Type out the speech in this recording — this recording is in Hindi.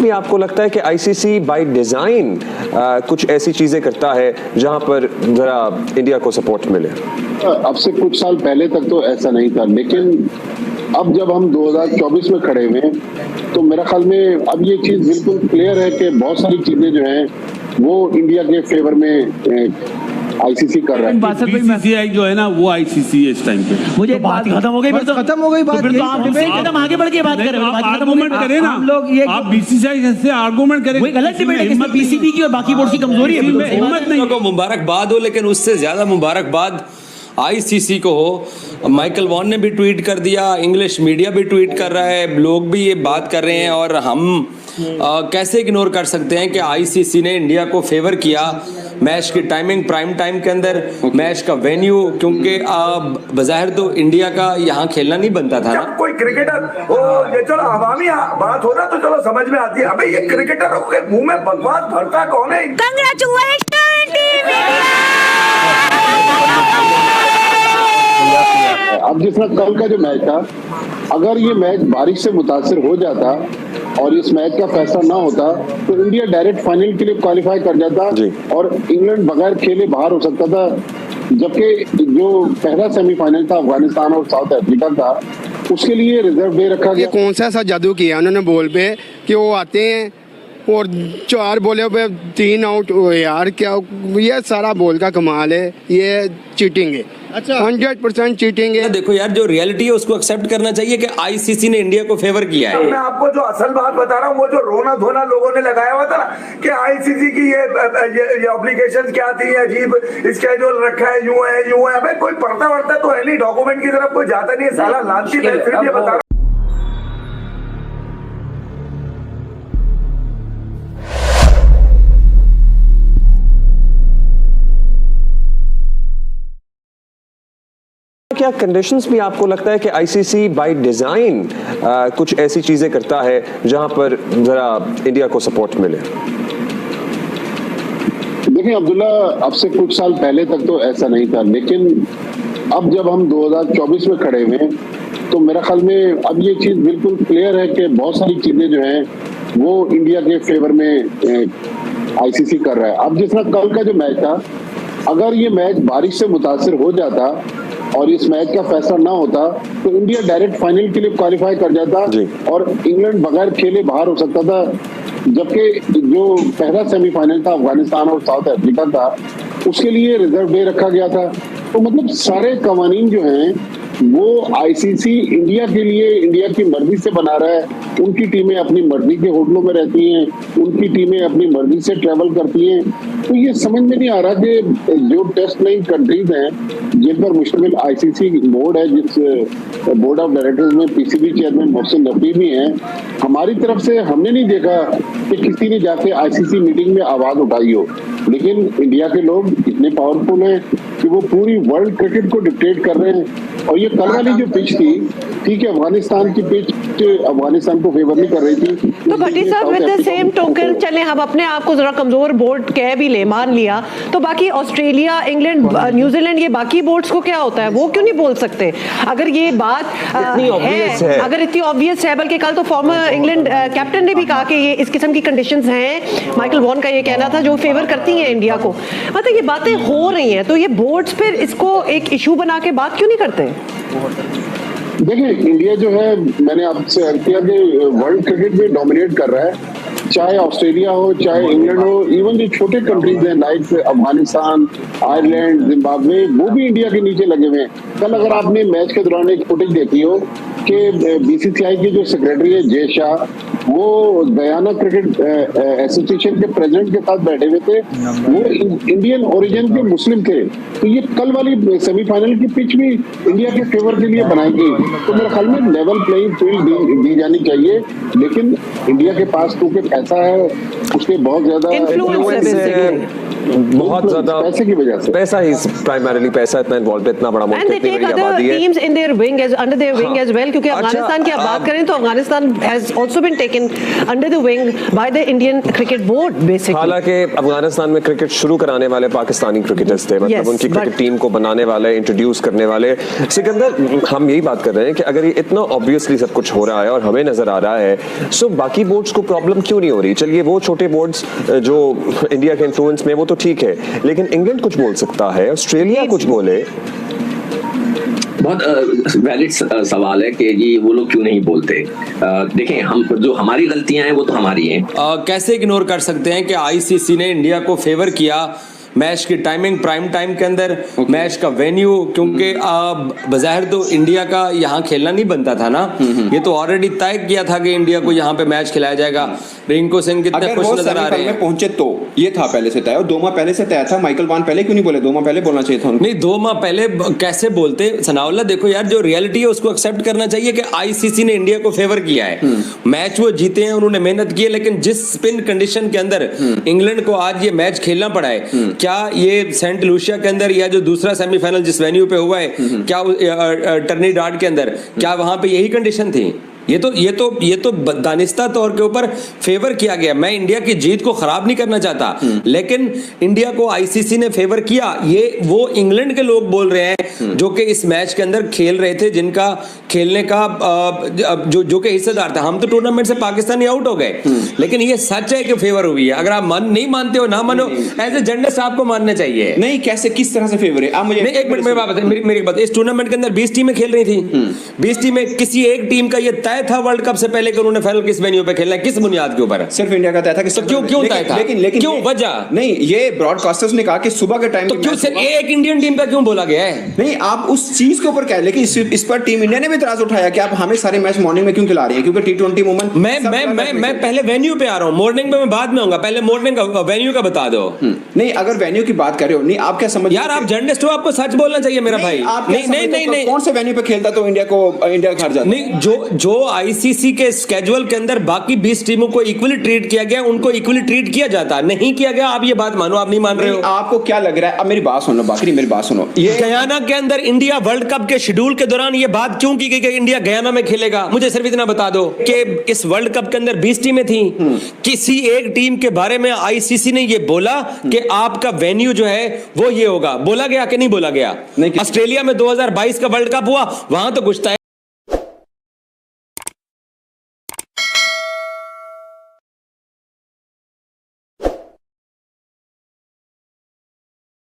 भी आपको लगता है कि आईसीसी बाय डिजाइन कुछ ऐसी चीजें करता है जहां पर जरा इंडिया को सपोर्ट मिले? अब से कुछ साल पहले तक तो ऐसा नहीं था, लेकिन अब जब हम 2024 में खड़े हुए हैं तो मेरा ख्याल में अब ये चीज बिल्कुल क्लियर है कि बहुत सारी चीजें जो हैं वो इंडिया के फेवर में आईसीसी कर रहा है। बीसीसीआई जो है ना वो आईसीसी है इस टाइम पे। मुझे बात खत्म हो गई, खत्म हो गई बात। तो फिर तो आप एकदम आगे बढ़ के बात करें, आर्गुमेंट करें ना, हम लोग ये आप बीसीसीआई से आर्गुमेंट करें। वही गलत डिबेट है कि बीसीबी की और बाकी बोर्ड की कमजोरी है। हिम्मत नहीं को मुबारकबाद हो, लेकिन उससे ज्यादा मुबारकबाद आईसीसी को हो। माइकल वॉन ने भी ट्वीट कर दिया, इंग्लिश मीडिया भी ट्वीट कर रहा है, लोग भी ये बात कर रहे हैं, और हम कैसे इग्नोर कर सकते हैं कि आईसीसी ने इंडिया को फेवर किया। मैच की टाइमिंग प्राइम टाइम के अंदर, मैच का वेन्यू, क्योंकि बज़ाहिर तो इंडिया का यहाँ खेलना नहीं बनता था ना। कोई क्रिकेटर हो, ये चलो अवामी बात हो ना तो चलो समझ में आती है। अबे ये क्रिकेटर के मुंह में बकवास भरता कौन है? अब जिस तरह कल का जो मैच था, अगर ये मैच बारिश से मुतासिर हो जाता और इस मैच का फैसला ना होता तो इंडिया डायरेक्ट फाइनल के लिए क्वालिफाई कर जाता और इंग्लैंड बगैर खेले बाहर हो सकता था। जबकि जो पहला सेमीफाइनल था अफगानिस्तान और साउथ अफ्रीका का, उसके लिए रिजर्व डे रखा गया। कौन सा ऐसा जादू किया उन्होंने बॉल पे कि वो आते हैं और 4 बॉलों पे 3 आउट? यार क्या ये सारा बॉल का कमाल है, ये चीटिंग है। अच्छा 100% चीटिंग है। देखो यार, जो रियलिटी है उसको एक्सेप्ट करना चाहिए कि आईसीसी ने इंडिया को फेवर किया है। मैं आपको जो असल बात बता रहा हूँ, वो जो रोना धोना लोगों ने लगाया हुआ था ना कि आईसीसी की ये ऑब्लिगेशन क्या थी, अजीब स्केड्यूल रखा है, यूं है। अबे कोई पढ़ता वढ़ता तो है नहीं, डॉक्यूमेंट की तरफ कोई जाता नहीं है, साला लालची। मैं फिर ये बता रहा हूँ। क्या कंडीशंस भी आपको लगता है कि आईसीसी बाय डिजाइन कुछ ऐसी चीजें करता है जहां पर जरा इंडिया को सपोर्ट मिले? देखिए अब्दुल्ला, अब से कुछ साल पहले तक तो ऐसा नहीं था, लेकिन अब जब हम 2024 में खड़े हुए हैं तो मेरा ख्याल में अब ये चीज बिल्कुल क्लियर है कि बहुत सारी चीजें जो हैं वो इंडिया के फेवर में आईसीसी कर रहा है। अब जिस तरह कल का जो मैच था, अगर ये मैच बारिश से मुतासिर हो जाता और इस मैच का फैसला ना होता तो इंडिया डायरेक्ट फाइनल के लिए क्वालिफाई कर जाता और इंग्लैंड बगैर खेले बाहर हो सकता था। जबकि जो पहला सेमीफाइनल था अफगानिस्तान और साउथ अफ्रीका का, उसके लिए रिजर्व डे रखा गया था। तो मतलब सारे कवानीन जो हैं वो आईसीसी इंडिया के लिए इंडिया की मर्जी से बना रहा है। उनकी टीमें अपनी मर्जी के होटलों में रहती हैं, उनकी टीमें अपनी मर्जी से ट्रैवल करती हैं। तो ये समझ में नहीं आ रहा कि जो टेस्ट प्लेइंग कंट्रीज हैं जिन पर मुश्तमिल आईसीसी बोर्ड है, जिस बोर्ड ऑफ डायरेक्टर्स में पीसीबी चेयरमैन मोहसिन नकवी भी हैं, हमारी तरफ से हमने नहीं देखा कि किसी ने जाके आईसीसी मीटिंग में आवाज उठाई हो। लेकिन इंडिया के लोग इतने पावरफुल हैं कि वो पूरी वर्ल्ड क्रिकेट को डिक्टेट कर रहे हैं। और ये कल वाली जो पिच थी, ठीक है, अफगानिस्तान की पिच अफगानिस्तान को फेवर नहीं कर रही थी। तो भट्टी साहब, विद द सेम टोकन, चले हम अपने आप को जरा कमजोर बोर्ड कह भी ले, मान लिया, तो बाकी ऑस्ट्रेलिया, इंग्लैंड, न्यूजीलैंड, ये बाकी बोर्ड्स को क्या होता है? वो क्यों नहीं बोल सकते अगर ये बात है? अगर इतनी ऑब्वियस है, बल्कि कल तो फॉर्मर इंग्लैंड कैप्टन ने भी कहा कि ये इस किस्म की कंडीशंस हैं। माइकल वॉन का ये कहना था जो फेवर करती हैं इंडिया को। मतलब ये बातें हो रही हैं, तो ये बोर्ड्स फिर इसको एक इशू बना के बात क्यों नहीं करते? देखिए, इंडिया जो है, मैंने आपसे अर्ज किया कि वर्ल्ड क्रिकेट में डोमिनेट कर रहा है, चाहे ऑस्ट्रेलिया हो, चाहे इंग्लैंड हो, इवन जो छोटे कंट्रीज हैं लाइक अफगानिस्तान, आयरलैंड, जिम्बाब्वे, वो भी इंडिया के नीचे लगे हुए हैं। कल अगर आपने मैच के दौरान एक फुटेज देखी हो कि बीसीसीआई के जो सेक्रेटरी है जय शाह, वो गयाना क्रिकेट एसोसिएशन के प्रेसिडेंट के साथ बैठे हुए थे, वो इंडियन ओरिजिन के मुस्लिम थे। तो ये कल वाली सेमीफाइनल की पिच भी इंडिया के फेवर के लिए बनाई गई। तो मेरे ख्याल में लेवल प्लेइंग फील्ड दी जानी चाहिए, लेकिन इंडिया के पास क्योंकि पैसा है, उसके बहुत ज्यादा इन्फ्लुएंस है, बहुत ज्यादा पैसे की वजह से, पैसा ही प्राइमरीली पैसा इतना इन्वॉल्व है, इतना बड़ा मुल्क, इतनी बड़ी आबादी है, teams in their wing as under their wing as well. क्योंकि अफगानिस्तान की आप बात करें तो Afghanistan has also been taken taken under the wing by the Indian Cricket Board, basically. हालांकि अफगानिस्तान में क्रिकेट शुरू कराने वाले पाकिस्तानी क्रिकेटर्स थे, मतलब Yes, उनकी क्रिकेट but- टीम को बनाने वाले, इंट्रोड्यूस करने वाले। सिकंदर, हम यही बात कर रहे हैं कि अगर ये इतना ऑब्वियसली सब कुछ हो रहा है और हमें नजर आ रहा है, सो बाकी बोर्ड्स को प्रॉब्लम क्यों नहीं हो रही? चलिए वो छोटे बोर्ड्स जो इंडिया के इन्फ्लुएंस में, वो तो ठीक है, लेकिन इंग्लैंड कुछ बोल सकता है, ऑस्ट्रेलिया कुछ बोले। बहुत वैलिड सवाल है कि जी वो लोग क्यों नहीं बोलते। देखें, हम जो हमारी गलतियां हैं वो तो हमारी हैं। कैसे इग्नोर कर सकते हैं कि आईसीसी ने इंडिया को फेवर किया, मैच की टाइमिंग प्राइम टाइम के अंदर, मैच का वेन्यू, क्योंकि बज़ाहिर तो इंडिया का यहाँ खेलना नहीं बनता था ना, ये तो ऑलरेडी तय किया था कि इंडिया को यहाँ पे मैच खिलाया जाएगा। रिंकू सिंह कितने अगर खुश वो नजर आ रहे सेमीफाइनल में हैं। पहुंचे तो ये था पहले से तय, और 2 माह पहले से तय था। माइकल वॉन पहले क्यों नहीं बोले? 2 माह पहले बोलना चाहिए था उनको। नहीं, 2 माह पहले कैसे बोलते सनाउल्लाह? देखो यार, जो रियलिटी है उसको एक्सेप्ट करना चाहिए कि आईसीसी ने इंडिया को फेवर किया है, मैच वो जीते हैं, उन्होंने मेहनत की है, लेकिन जिस स्पिन कंडीशन के अंदर इंग्लैंड को आज ये मैच खेलना पड़ा है, क्या ये सेंट लूसिया के अंदर या जो दूसरा सेमीफाइनल जिस वेन्यू पे हुआ है, क्या टर्नीडाड के अंदर, क्या वहां पे यही कंडीशन थी? ये तो दानिस्ता तौर के ऊपर फेवर किया गया। मैं इंडिया की जीत को खराब नहीं करना चाहता, लेकिन इंडिया को आईसीसी ने फेवर किया, ये वो इंग्लैंड के लोग बोल रहे हैं जो कि इस मैच के अंदर खेल रहे थे, जिनका खेलने का जो के हिस्सेदार था। हम तो टूर्नामेंट से पाकिस्तानी आउट हो गए, लेकिन ये सच है कि फेवर हुई है। अगर आप नहीं मानते हो, ना मानो, एज ए जर्नलिस्ट आपको मानना चाहिए। नहीं, कैसे, किस तरह से फेवर है? आप मुझे नहीं, एक मिनट मेरी बात बताइए, मेरी बात। इस टूर्नामेंट के अंदर 20 टीमें खेल रही थी, 20 टीमें, किसी एक टीम का ये तय था वर्ल्ड कप से पहले कि उन्होंने फाइनल किस वेन्यू पे खेलना है, किस बुनियाद के ऊपर? सिर्फ इंडिया का तय था कि तो क्यों तय था? लेकिन क्यों वजह? नहीं, ये ब्रॉडकास्टर्स ने कहा कि सुबह के टाइम तो क्यों सिर्फ एक इंडियन टीम का क्यों बोला गया है? नहीं, आप उस चीज के ऊपर कह, लेकिन इस पर टीम इंडिया ने भी इतराज उठाया कि आप हमें सारे मैच मॉर्निंग में क्यों खिला रही है, क्योंकि T20 मोमेंट। मैं पहले वेन्यू पे आ रहा हूँ, मॉर्निंग में मैं बाद में आऊंगा, पहले मॉर्निंग का वेन्यू का बता दो। नहीं, अगर वेन्यू की बात कर रहे हो, नहीं, आप क्या समझ यार, आप जर्नलिस्ट हो, आपको सच बोलना चाहिए मेरा भाई। नहीं, कौन से वेन्यू पे खेलता तो इंडिया हार जाता? नहीं, जो आईसीसी के स्केड्यूल के अंदर बाकी 20 टीमों को इक्वली ट्रीट किया गया, उनको इक्वली ट्रीट किया जाता, नहीं किया गया। आप ये बात मानो, आप नहीं मान रहे हो। आपको क्या लग रहा है? अब मेरी बात सुनो, बाकी मेरी बात सुनो। ये गयाना के अंदर इंडिया वर्ल्ड कप के शेड्यूल के दौरान ये बात क्यों की गई कि इंडिया गयाना में खेलेगा? मुझे सिर्फ इतना बता दो कि इस वर्ल्ड कप के अंदर 20 टीमें थी, किसी एक टीम के बारे में आईसीसी ने ये बोला कि आपका वेन्यू जो है वो ये होगा? बोला गया कि नहीं बोला गया? नहीं। ऑस्ट्रेलिया में 2022 का वर्ल्ड कप हुआ, वहां तो कुछ तय